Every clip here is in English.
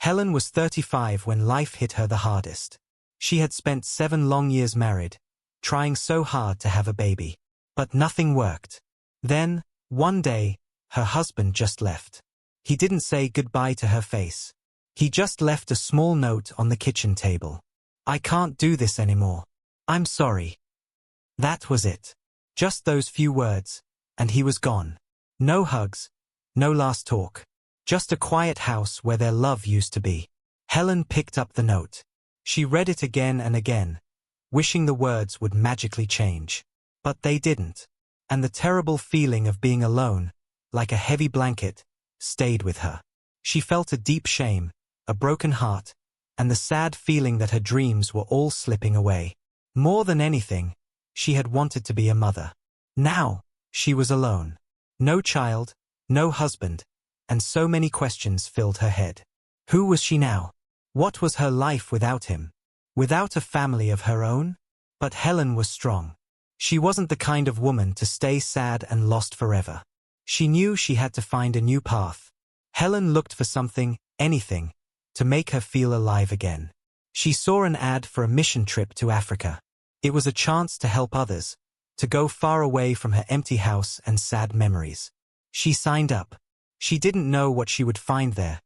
Helen was 35 when life hit her the hardest. She had spent 7 long years married, trying so hard to have a baby. But nothing worked. Then, one day, her husband just left. He didn't say goodbye to her face. He just left a small note on the kitchen table. "I can't do this anymore. I'm sorry." That was it. Just those few words, and he was gone. No hugs, no last talk. Just a quiet house where their love used to be. Helen picked up the note. She read it again and again, wishing the words would magically change. But they didn't. And the terrible feeling of being alone, like a heavy blanket, stayed with her. She felt a deep shame, a broken heart, and the sad feeling that her dreams were all slipping away. More than anything, she had wanted to be a mother. Now, she was alone. No child, no husband, and so many questions filled her head. Who was she now? What was her life without him? Without a family of her own? But Helen was strong. She wasn't the kind of woman to stay sad and lost forever. She knew she had to find a new path. Helen looked for something, anything, to make her feel alive again. She saw an ad for a mission trip to Africa. It was a chance to help others, to go far away from her empty house and sad memories. She signed up. She didn't know what she would find there,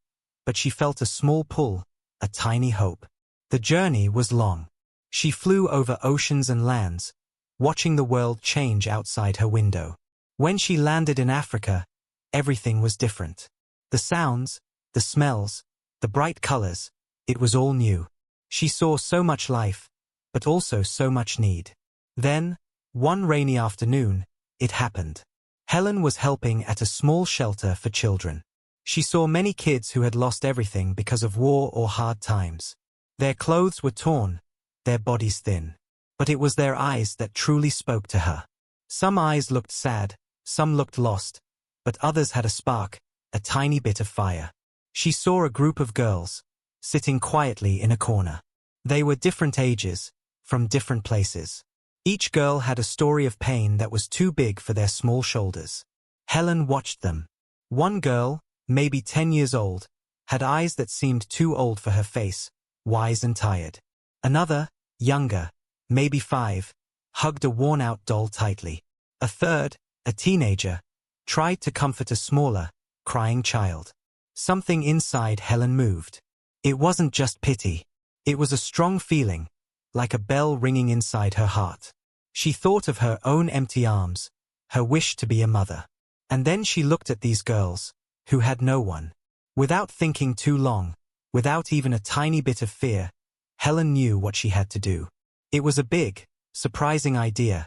but she felt a small pull, a tiny hope. The journey was long. She flew over oceans and lands, watching the world change outside her window. When she landed in Africa, everything was different. The sounds, the smells, the bright colors, it was all new. She saw so much life, but also so much need. Then, one rainy afternoon, it happened. Helen was helping at a small shelter for children. She saw many kids who had lost everything because of war or hard times. Their clothes were torn, their bodies thin. But it was their eyes that truly spoke to her. Some eyes looked sad, some looked lost, but others had a spark, a tiny bit of fire. She saw a group of girls, sitting quietly in a corner. They were different ages, from different places. Each girl had a story of pain that was too big for their small shoulders. Helen watched them. One girl, maybe 10 years old, had eyes that seemed too old for her face, wise and tired. Another, younger, maybe 5, hugged a worn-out doll tightly. A third, a teenager, tried to comfort a smaller, crying child. Something inside Helen moved. It wasn't just pity. It was a strong feeling, like a bell ringing inside her heart. She thought of her own empty arms, her wish to be a mother. And then she looked at these girls, who had no one. Without thinking too long, without even a tiny bit of fear, Helen knew what she had to do. It was a big, surprising idea,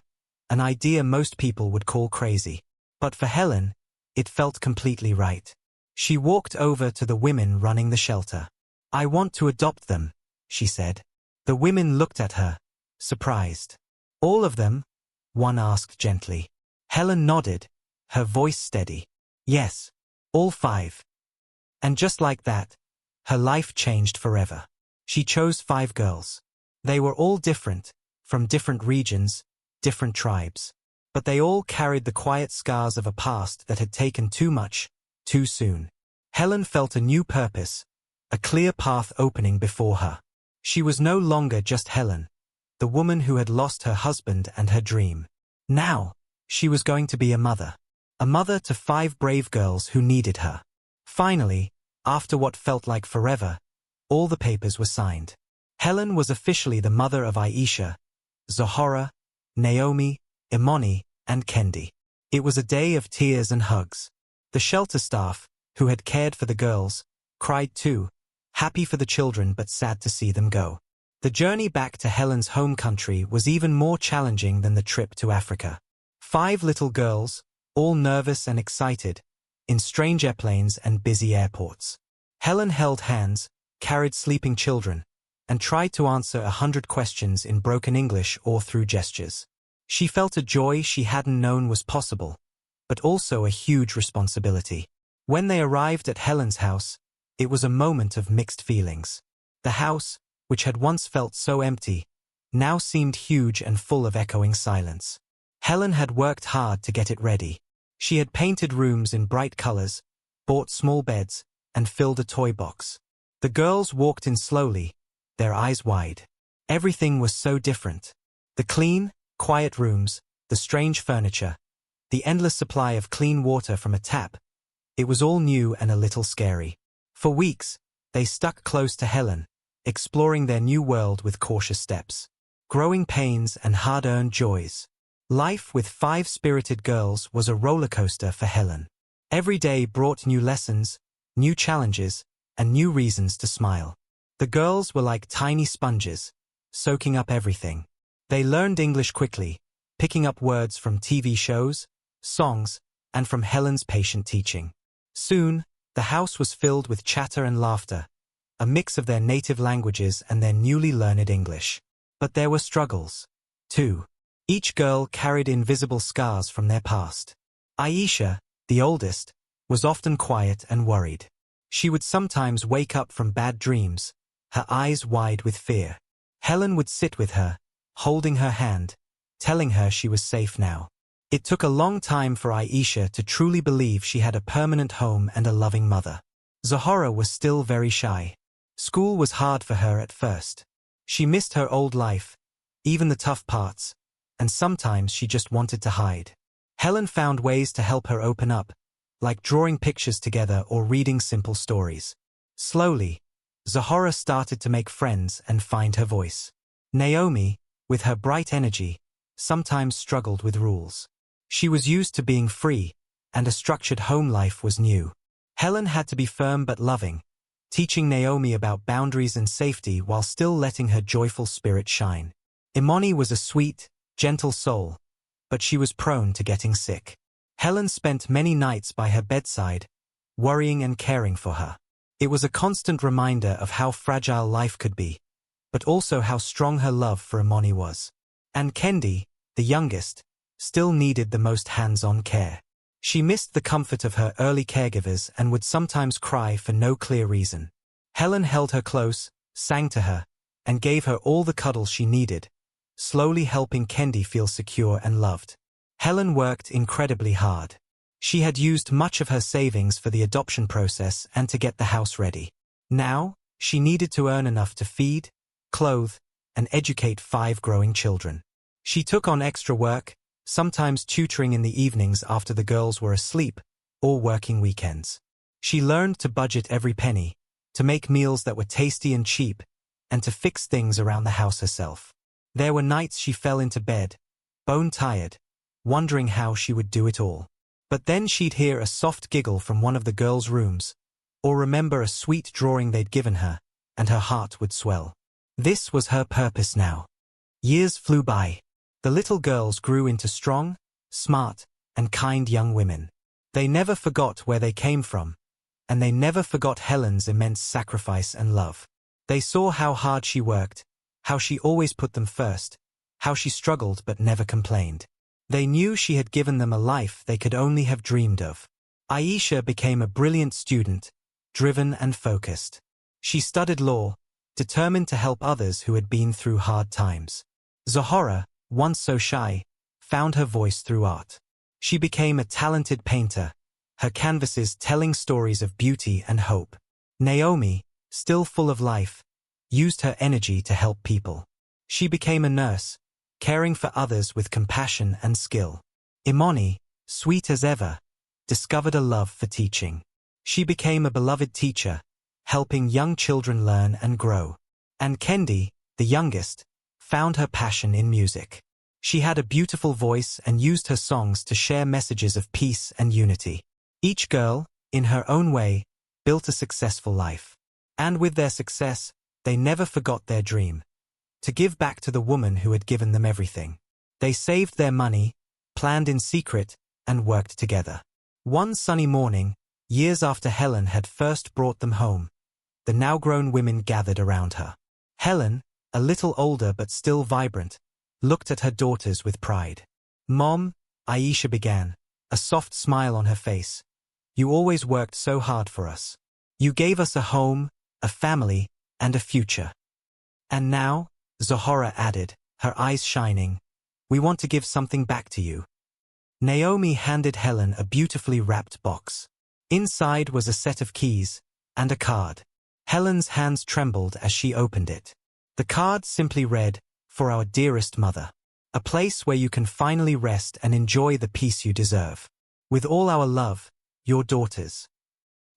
an idea most people would call crazy. But for Helen, it felt completely right. She walked over to the women running the shelter. "I want to adopt them," she said. The women looked at her, surprised. "All of them?" one asked gently. Helen nodded, her voice steady. "Yes, all 5. And just like that, her life changed forever. She chose 5 girls. They were all different, from different regions, different tribes. But they all carried the quiet scars of a past that had taken too much, too soon. Helen felt a new purpose, a clear path opening before her. She was no longer just Helen, the woman who had lost her husband and her dream. Now, she was going to be a mother to 5 brave girls who needed her. Finally, after what felt like forever, all the papers were signed. Helen was officially the mother of Aisha, Zahara, Naomi, Imani, and Kendi. It was a day of tears and hugs. The shelter staff, who had cared for the girls, cried too, happy for the children but sad to see them go. The journey back to Helen's home country was even more challenging than the trip to Africa. 5 little girls, all nervous and excited, in strange airplanes and busy airports. Helen held hands, carried sleeping children, and tried to answer 100 questions in broken English or through gestures. She felt a joy she hadn't known was possible, but also a huge responsibility. When they arrived at Helen's house, it was a moment of mixed feelings. The house, which had once felt so empty, now seemed huge and full of echoing silence. Helen had worked hard to get it ready. She had painted rooms in bright colors, bought small beds, and filled a toy box. The girls walked in slowly, their eyes wide. Everything was so different. The clean, quiet rooms, the strange furniture, the endless supply of clean water from a tap. It was all new and a little scary. For weeks, they stuck close to Helen, exploring their new world with cautious steps. Growing pains and hard-earned joys. Life with 5 spirited girls was a roller coaster for Helen. Every day brought new lessons, new challenges, and new reasons to smile. The girls were like tiny sponges, soaking up everything. They learned English quickly, picking up words from TV shows, songs, and from Helen's patient teaching. Soon, the house was filled with chatter and laughter, a mix of their native languages and their newly learned English. But there were struggles, too. Each girl carried invisible scars from their past. Aisha, the oldest, was often quiet and worried. She would sometimes wake up from bad dreams, her eyes wide with fear. Helen would sit with her, holding her hand, telling her she was safe now. It took a long time for Aisha to truly believe she had a permanent home and a loving mother. Zahora was still very shy. School was hard for her at first. She missed her old life, even the tough parts, and sometimes she just wanted to hide. Helen found ways to help her open up, like drawing pictures together or reading simple stories. Slowly, Zahora started to make friends and find her voice. Naomi, with her bright energy, sometimes struggled with rules. She was used to being free, and a structured home life was new. Helen had to be firm but loving, teaching Naomi about boundaries and safety while still letting her joyful spirit shine. Imani was a sweet, gentle soul, but she was prone to getting sick. Helen spent many nights by her bedside, worrying and caring for her. It was a constant reminder of how fragile life could be, but also how strong her love for Imani was. And Kendi, the youngest, still needed the most hands-on care. She missed the comfort of her early caregivers and would sometimes cry for no clear reason. Helen held her close, sang to her, and gave her all the cuddles she needed, slowly helping Kendi feel secure and loved. Helen worked incredibly hard. She had used much of her savings for the adoption process and to get the house ready. Now, she needed to earn enough to feed, clothe, and educate 5 growing children. She took on extra work, sometimes tutoring in the evenings after the girls were asleep, or working weekends. She learned to budget every penny, to make meals that were tasty and cheap, and to fix things around the house herself. There were nights she fell into bed, bone-tired, wondering how she would do it all. But then she'd hear a soft giggle from one of the girls' rooms, or remember a sweet drawing they'd given her, and her heart would swell. This was her purpose now. Years flew by. The little girls grew into strong, smart, and kind young women. They never forgot where they came from, and they never forgot Helen's immense sacrifice and love. They saw how hard she worked, how she always put them first, how she struggled but never complained. They knew she had given them a life they could only have dreamed of. Aisha became a brilliant student, driven and focused. She studied law, determined to help others who had been through hard times. Zahora, once so shy, found her voice through art. She became a talented painter, her canvases telling stories of beauty and hope. Naomi, still full of life, used her energy to help people. She became a nurse, caring for others with compassion and skill. Imani, sweet as ever, discovered a love for teaching. She became a beloved teacher, helping young children learn and grow. And Kendi, the youngest, found her passion in music. She had a beautiful voice and used her songs to share messages of peace and unity. Each girl, in her own way, built a successful life. And with their success, they never forgot their dream: to give back to the woman who had given them everything. They saved their money, planned in secret, and worked together. One sunny morning, years after Helen had first brought them home, the now-grown women gathered around her. Helen, a little older but still vibrant, looked at her daughters with pride. "Mom," Aisha began, a soft smile on her face, "you always worked so hard for us. You gave us a home, a family, and a future. And now," Zahora added, her eyes shining, "we want to give something back to you." Naomi handed Helen a beautifully wrapped box. Inside was a set of keys and a card. Helen's hands trembled as she opened it. The card simply read, "For our dearest mother. A place where you can finally rest and enjoy the peace you deserve. With all our love, your daughters."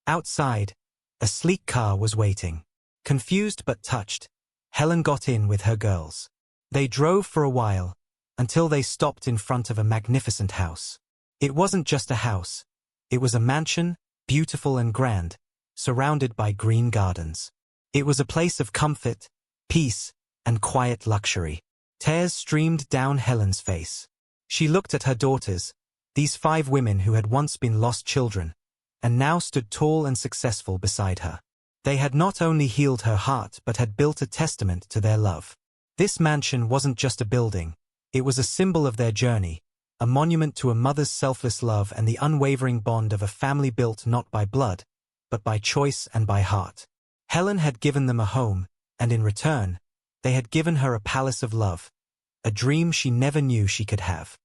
Outside, a sleek car was waiting. Confused but touched, Helen got in with her girls. They drove for a while, until they stopped in front of a magnificent house. It wasn't just a house. It was a mansion, beautiful and grand, surrounded by green gardens. It was a place of comfort, peace, and quiet luxury. Tears streamed down Helen's face. She looked at her daughters, these 5 women who had once been lost children, and now stood tall and successful beside her. They had not only healed her heart but had built a testament to their love. This mansion wasn't just a building, it was a symbol of their journey, a monument to a mother's selfless love and the unwavering bond of a family built not by blood, but by choice and by heart. Helen had given them a home, and in return, they had given her a palace of love, a dream she never knew she could have.